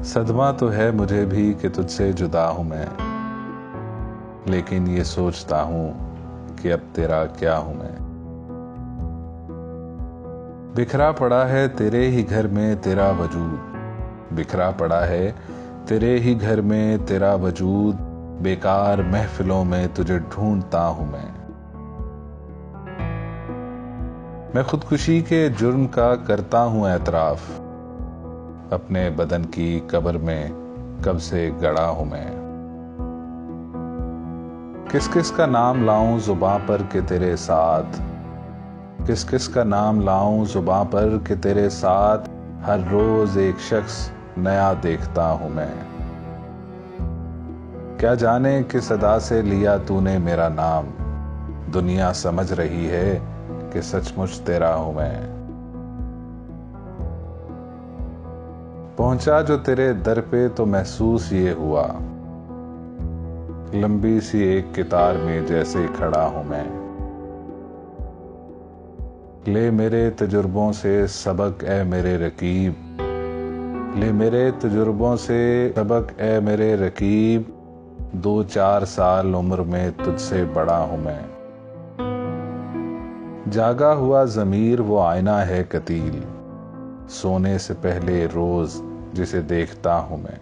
सदमा तो है मुझे भी कि तुझसे जुदा हूं मैं, लेकिन ये सोचता हूं कि अब तेरा क्या हूं मैं। बिखरा पड़ा है तेरे ही घर में तेरा वजूद, बिखरा पड़ा है तेरे ही घर में तेरा वजूद, बेकार महफिलों में तुझे ढूंढता हूं मैं खुदकुशी के जुर्म का करता हूं एतराफ, अपने बदन की कब्र में कब से गड़ा हूं मैं। किस किस का नाम लाऊं जुबां पर के तेरे साथ, किस किस का नाम लाऊं जुबां पर के तेरे साथ, हर रोज एक शख्स नया देखता हूं मैं। क्या जाने किस अदा से लिया तूने मेरा नाम, दुनिया समझ रही है कि सचमुच तेरा हूं मैं। पहुंचा जो तेरे दर पे तो महसूस ये हुआ, लंबी सी एक कितार में जैसे खड़ा हूं मैं। ले मेरे तजुर्बों से सबक ए मेरे रकीब, ले मेरे तजुर्बों से सबक ए मेरे रकीब, 2-4 साल उम्र में तुझसे बड़ा हूं मैं। जागा हुआ ज़मीर वो आईना है कतील, सोने से पहले रोज जिसे देखता हूं मैं।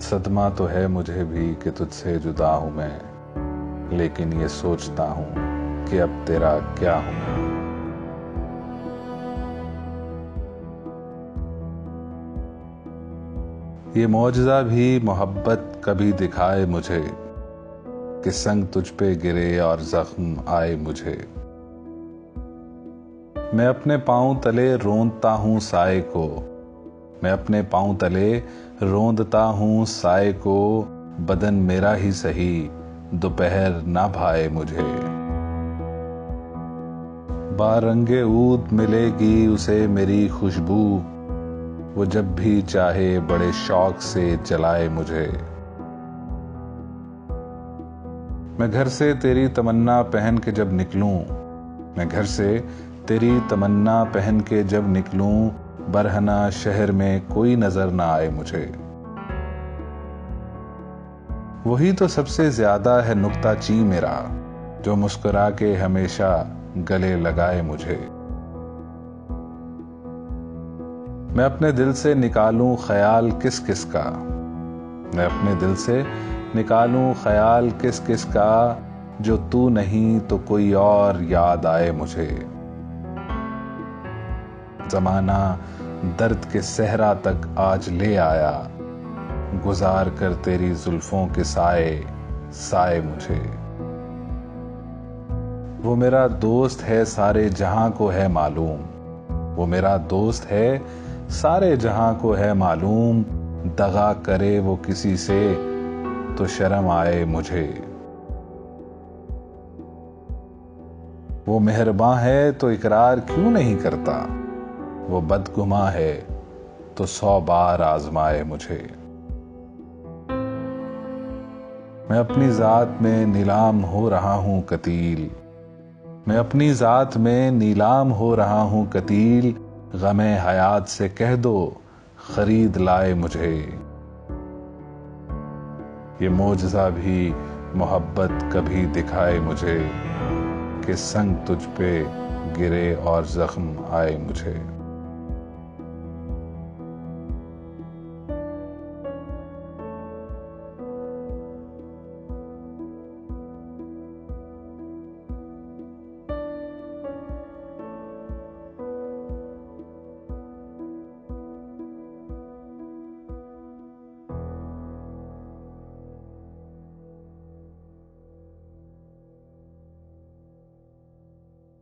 सदमा तो है मुझे भी कि तुझसे जुदा हूं मैं, लेकिन ये सोचता हूं कि अब तेरा क्या हूं मैं। ये मौजज़ा भी मोहब्बत कभी दिखाए मुझे, कि संग तुझ पे गिरे और जख्म आए मुझे। मैं अपने पांव तले रोंदता हूं साए को, मैं अपने पांव तले रोंदता हूं साए को, बदन मेरा ही सही दोपहर ना भाए मुझे। बारंगे ऊद मिलेगी उसे मेरी खुशबू, वो जब भी चाहे बड़े शौक से जलाए मुझे। मैं घर से तेरी तमन्ना पहन के जब निकलूं, मैं घर से तेरी तमन्ना पहन के जब निकलूं, बरहना शहर में कोई नजर ना आए मुझे। वही तो सबसे ज्यादा है नुक्ताची मेरा, जो मुस्कुरा के हमेशा गले लगाए मुझे। मैं अपने दिल से निकालूं ख्याल किस किस का, मैं अपने दिल से निकालूं ख्याल किस किस का, जो तू नहीं तो कोई और याद आए मुझे। जमाना दर्द के सहरा तक आज ले आया, गुजार कर तेरी जुल्फों के साए साए मुझे। वो मेरा दोस्त है सारे जहां को है मालूम, वो मेरा दोस्त है सारे जहां को है मालूम, दगा करे वो किसी से तो शर्म आए मुझे। वो मेहरबान है तो इकरार क्यों नहीं करता, वो बदगुमा है तो 100 बार आजमाए मुझे। मैं अपनी जात में नीलाम हो रहा हूं कतील, मैं अपनी जात में नीलाम हो रहा हूं कतील, गमे हयात से कह दो खरीद लाए मुझे। ये मौजज़ा भी मोहब्बत कभी दिखाए मुझे, कि संग तुझ पे गिरे और जख्म आए मुझे।